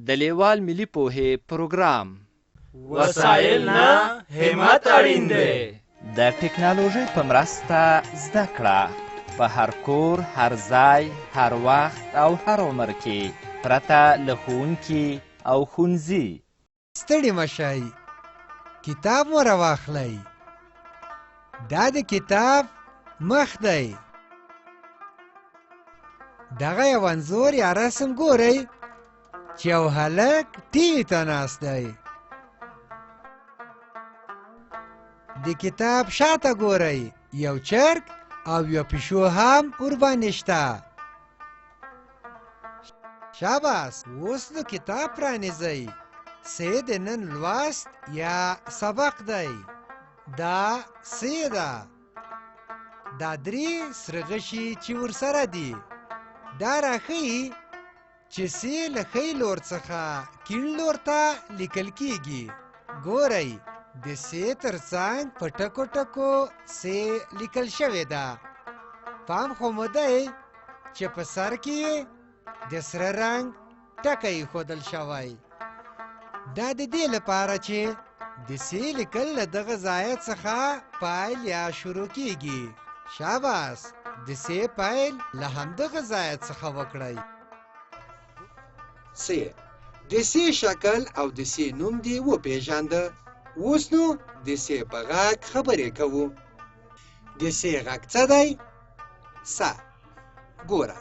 د لیوال ملي پوهې پروګرام وسایل نه همت اړین دی. د ټکنالوژۍ په مرسته زده کړه په هر کور، هر ځای، هر وخت او هر عمر کې پرته له ښوونکي او ښوونځي. ستړي مه شئ، کتاب مو راواخلئ. دا د کتاب مخ دی. دغه یو انځور یا رسم ګورئ چې یو هلک ټي وي ته ناست دی. د کتاب شاته ګورئ، یو چرګ او یو پیشو هم ورباندې شته. شاباس، اوس نو کتاب پرانیزئ. سې د نن لوست یا سبق دی. دا سې ده. دا درې سره غشي چې ورسره دي، دا راښیي چې سې له ښی لور څخه کیڼ لور ته لیکل کیږي. ګورئ، د سې تر څنګ په ټکو ټکو سې لیکل شوې ده. پام خو مو دی چې په سر کې د سره رنګ ټکی ایښودل شوی. دا د دې لپاره چې د سې لیکل له دغه ځایه څخه پیل یا شروع کیږي. شاباس، د سې پیل له همدغه ځایه څخه وکړئ. سې د سې شکل او د سې نوم دې وپېژانده. اوس نو د سې په غږ خبرې کوو. د سې غږ څه دی؟ سا. ګوره،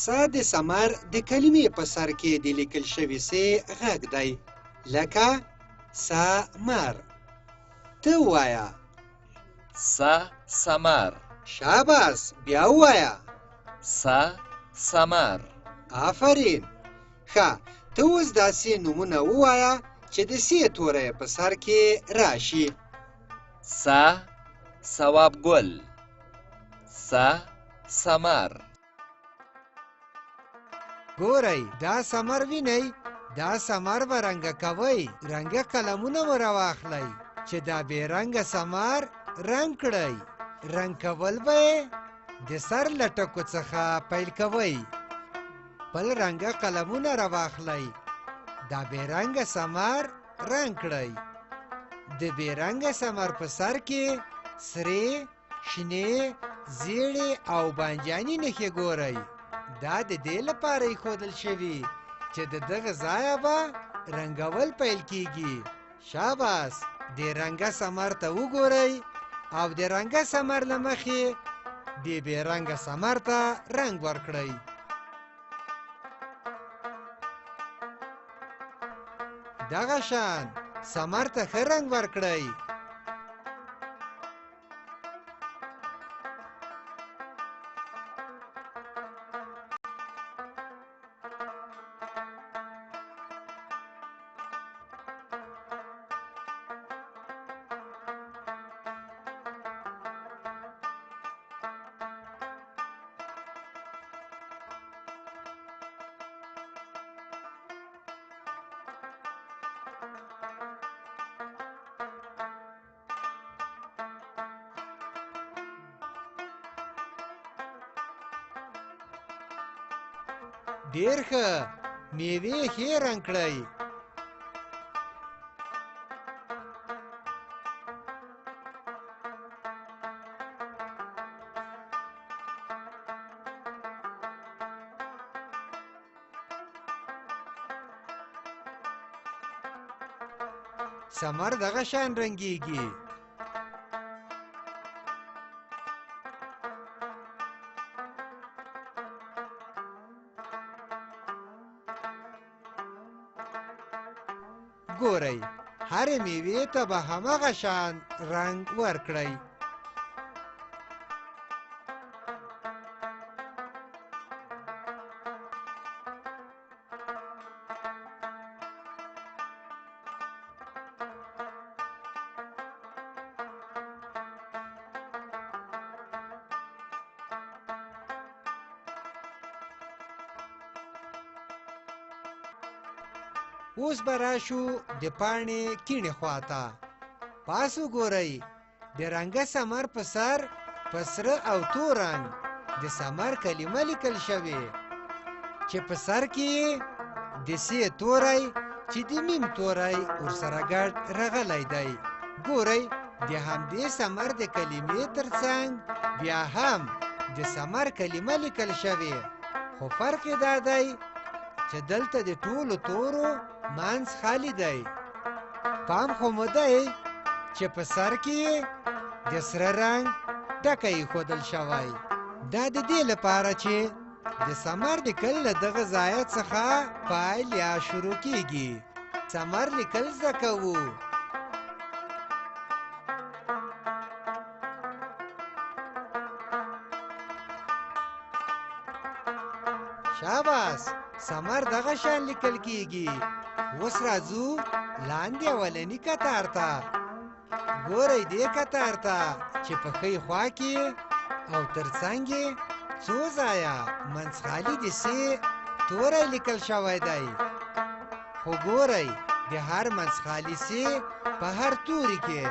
سا د ثمر د کلمې په سر کې د لیکل شوي سې غږ دی، لکه سمر. ته ووایه سمر. شاباس، بیا ووایه سمر. آفرین. ښه، ته اوس داسې نومونه ووایه چې د سې توری په سر کې راشي. ثواب ګل. سمر. ګورئ، دا سمر وینئ؟ دا سمر به رنګه کوئ. رنګه قلمونه مو راواخلئ چې دا بې رنګه سمر رنګ کړئ. رنګ کول به یې د سر له ټکو څخه پیل کوئ. بل رنګه قلمونه راواخلئ. دا بې رنګه سمر رنګ کړئ. د بې رنګه سمر په سر کې سرې، شنې، زیړې او بانجاني نښې ګورئ. دا د دې لپاره ایښودل شوي چې د دغه ځایه به رنګول پیل کیږي. شاباس، د رنګه سمر ته وګورئ او د رنګه سمر له مخې د بې رنګه سمر ته رنګ ورکړئ. دغه شان سمر ته ښه رنګ ورکړئ. ډېر ښه، میوې ښې رنګ کړئ. ثمر دغه شان رنګیږي. ګورئ، هرې میوې ته به همغه شان رنګ ورکړئ. اوس به راشو د پاڼې کیڼې خواته. پاس وګورئ، د رنګه ثمر په سر په سره او تور رنګ د ثمر کلمه لیکل شوې چې په سر کې د سې توری چې د میم توری ورسره ګډ رغلی دی. ګورئ د همدې سمر د کلمې تر څنګ بیا هم د سمر کلمه لیکل شوې، خو فرق یې دا دی چې دلته د ټولو تورو منځ خالی دی. پام خو مو دی چې په سر کې یې د سره رنګ ډکه ایښودل شوی. دا د دې لپاره چې د سمر لیکل له دغه ځایه څخه پیل یا شروع کیږي. سمر لیکل زده کوو. شاباس، سمر دغه شان لیکل کیږي. اوس راځو لاندې اولني کتار ته. ګورئ دې کتار ته چې په ښی خوا کې او تر څنګ یې څو ځایه منځخالي د سې توری لیکل شوی دی. خو ګورئ د هر منځخالي سې په هر توري کې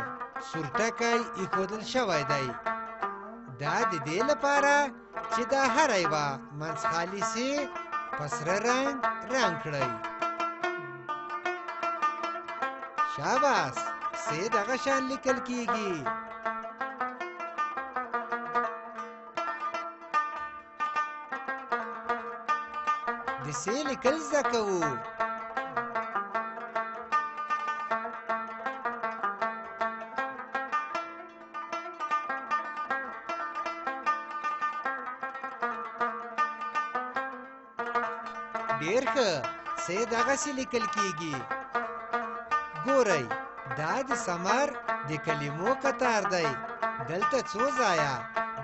سور ټکی ایښودل شوی دی. دا د دې لپاره چې دا هره یوه منځخالي سې په سره رنګ کړئ. شاباس، سې دغه شان لیکل کیږي. د سې لیکل زده کوو. ډېر ښه، سې دغسې لیکل کیږي. ګورئ دا د سمر د کلمو کتار دی. دلته څو ځایه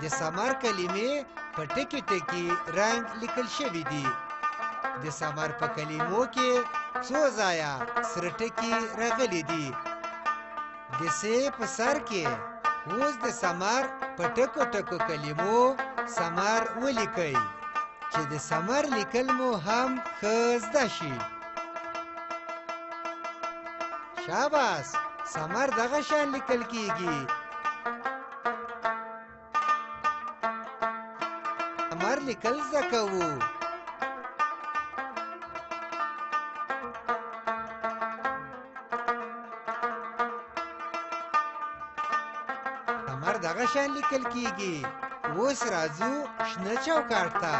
د سمر کلمې په ټکي ټکي رنګ لیکل شوي دي. د سمر په کلمو کې څو ځایه سره ټکي راغلي دي. د سې په سر کې اوس د سمر په ټکو ټکو کلمو سمر ولیکئ چې د سمر لیکل مو هم ښه زده شي. شاباس، سمر دغه شان لیکل کیږي. سمر لیکل زده کوو. سمر دغه شان لیکل کیږي. اوس راځو شنه چوکاټ ته.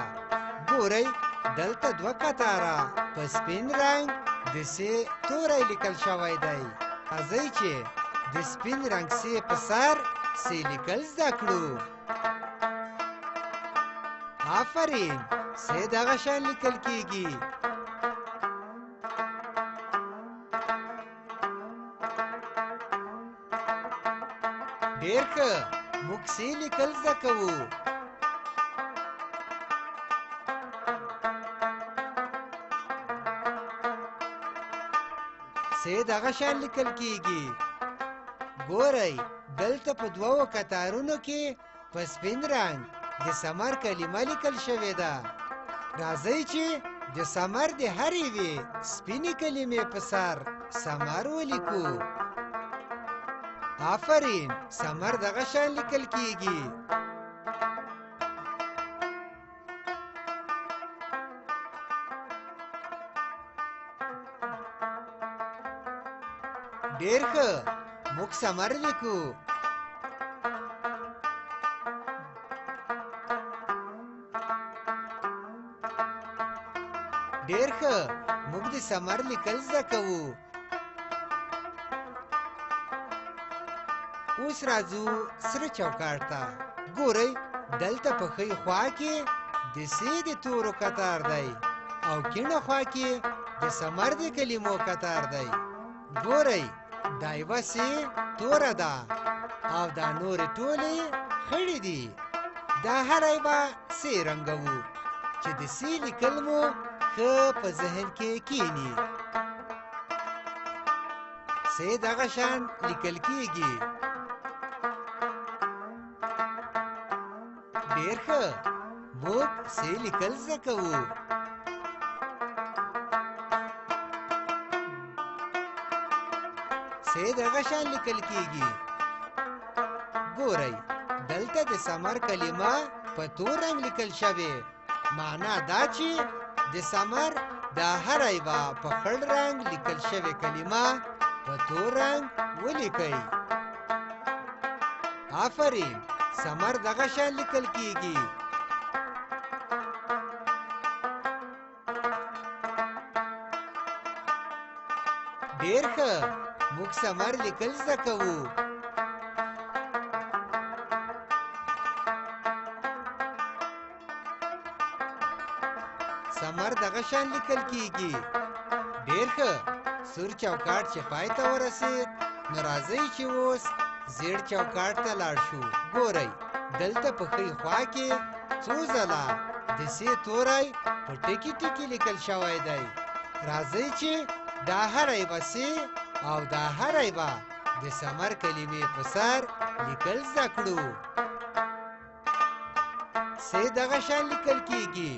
ګورئ دلته دوه کتاره په سپین رنګ د سې توری لیکل شوی دی. راځئ چې د سپین رنګ سې په سر سې لیکل زده کړو. آفرین، سې دغه شان لیکل کیږي. ډېر ښه، موږ سې لیکل زده کوو. سې دغه شان لیکل کیږي. ګورئ دلته په دوو کتارونو کې په سپین رنګ د سمر کلمه لیکل شوې ده. راځئ چې د سمر د هرې یوې سپینې کلمې په سر سمر ولیکو. آفرین، سمر دغه شان لیکل کیږي. ډېر ښه، موږ سمر لیکو. ډېر ښه، موږ د سمر لیکل زده کوو. اوس راځو سره چوکاټ ته. ګورئ دلته په ښی خوا کې د سې د تورو کتار دی او کیڼه خوا کې د سمر د کلمو کتار دی. ګورئ دا یوه سې توره ده او دا نورې ټولې خړې دي. دا هره یوه سې رنګوو چې د سې لیکل مو ښه په ذهن کې کینی. سې دغه شان لیکل کیږي. ډېر ښه، موږ سې لیکل زده کوو. سې دغه شان لیکل کیږي. ګورئ دلته د سمر کلمه په تور رنګ لیکل شوې. معنا دا چې د د ثمر دا هره یوه په خړ رنګ لیکل شوې کلمه په تور رنګ ولیکئ. آفرین، ثمر دغه شان لیکل کیږي. ډېر ښه، موږ ثمر لیکل زده کوو. ثمر دغه شان لیکل کیږي. ډېر ښه، سور چوکاټ چې پای ته ورسید، نو راځئ چې اوس زیړ چوکاټ ته لاړ شو. ګورئ، دلته په ښي خوا کې څو ځله د سې توری په ټکي ټکي لیکل شوی دی. راځئ چې دا هره یوه سې او دا هره یوه د ثمر کلمې په سر لیکل زده کړو. سې دغه شان لیکل کیږي.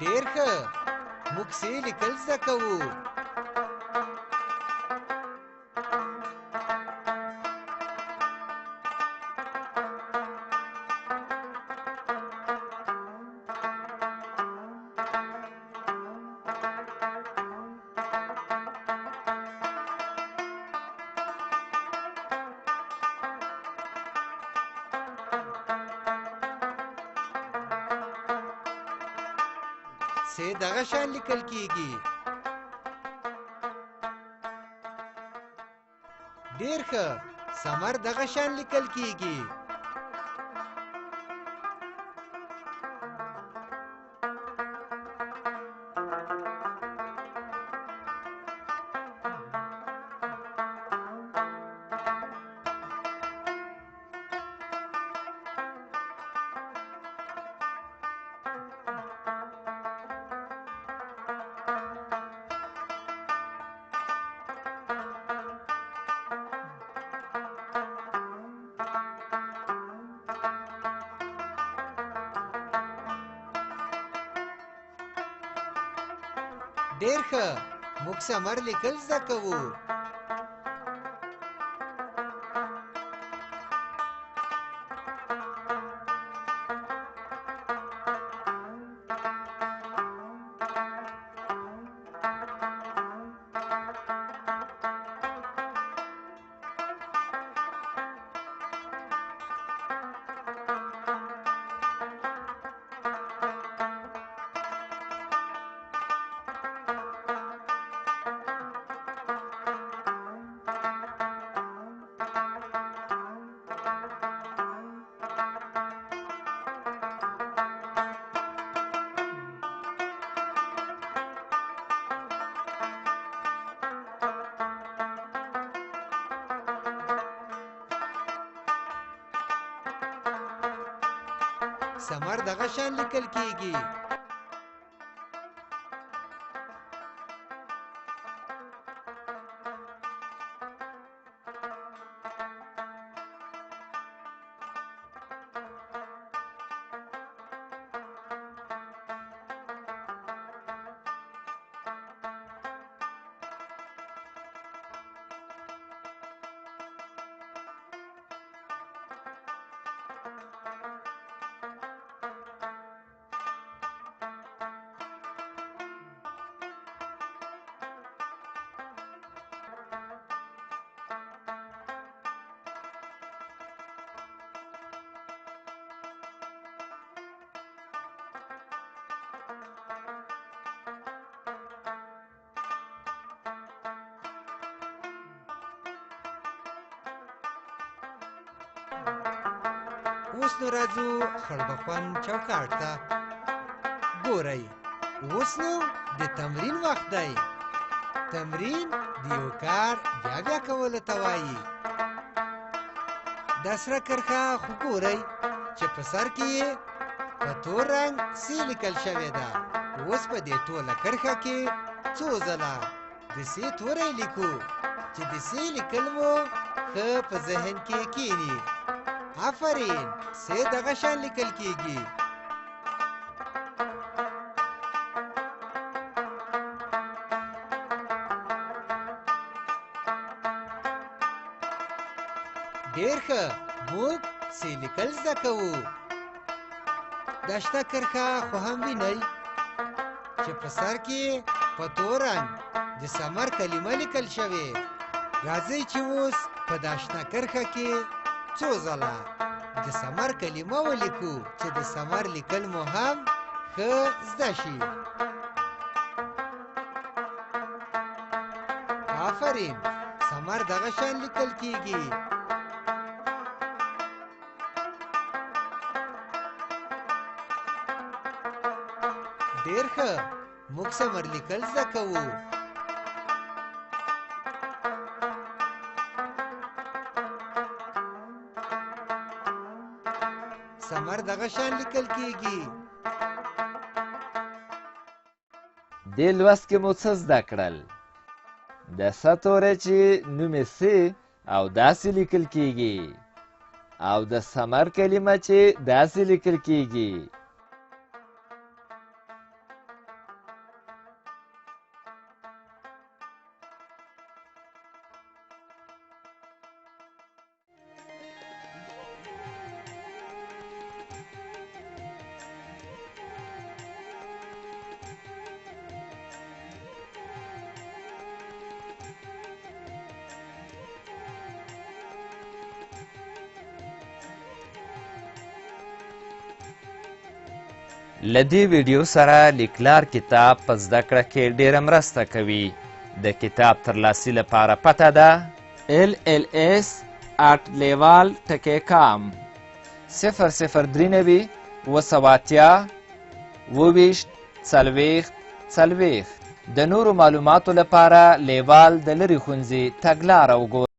ډېر ښه، موږ سې لیکل زده کوو. سې دغه شان لیکل کیږي. ډېر ښه، ثمر دغه شان لیکل کیږي. ډېر ښه، موږ ثمر لیکل زده کوو. ثمر دغه شان لیکل کیږي. اوس نو راځو خړبخون چوکاټ ته. ګورئ، اوس نو د تمرین وخت دی. تمرین د یو کار بیا بیا کولو ته وایي. دا سره کرښه خو ګورئ چې په سر کې یې په تور رنګ سې لیکل شوې ده. اوس په دې ټوله کرښه کې څو ځله د سې توری لیکو چې د سې لیکل مو ښه په ذهن کې کینی. آفرین سه دغه شان لیکل کیږي. ډېر ښه موږ سې لیکل زده کوو. دا شته کرښه خو هم وینئ چې په سر کې په تور رنګ د ثمر کلمه لیکل شوې. راځئ چې اوس په دا شنه کرښه کې څو ځله د ثمر کلمه ولیکو چې د ثمر لیکل مو هم ښه زده شي. آفرین ثمر دغه شان لیکل کیږي. ډېر ښه موږ ثمر لیکل زده کوو. ثمر دغه شان لیکل کیږي. دې لوست کې مو څه زده کړل؟ د س توری چې نوم یې س او داسې لیکل کیږي او د ثمر کلمه چې داسې لیکل کیږي. له دې ویډیو سره لیکلار کتاب په زده کړه کې ډېره مرسته کوي. د کتاب ترلاسي لپاره پته ده LLS@leval.com 003 280 24 40. د نورو معلوماتو لپاره لیوال د لرې ښوونځي تګلاره وګورئ.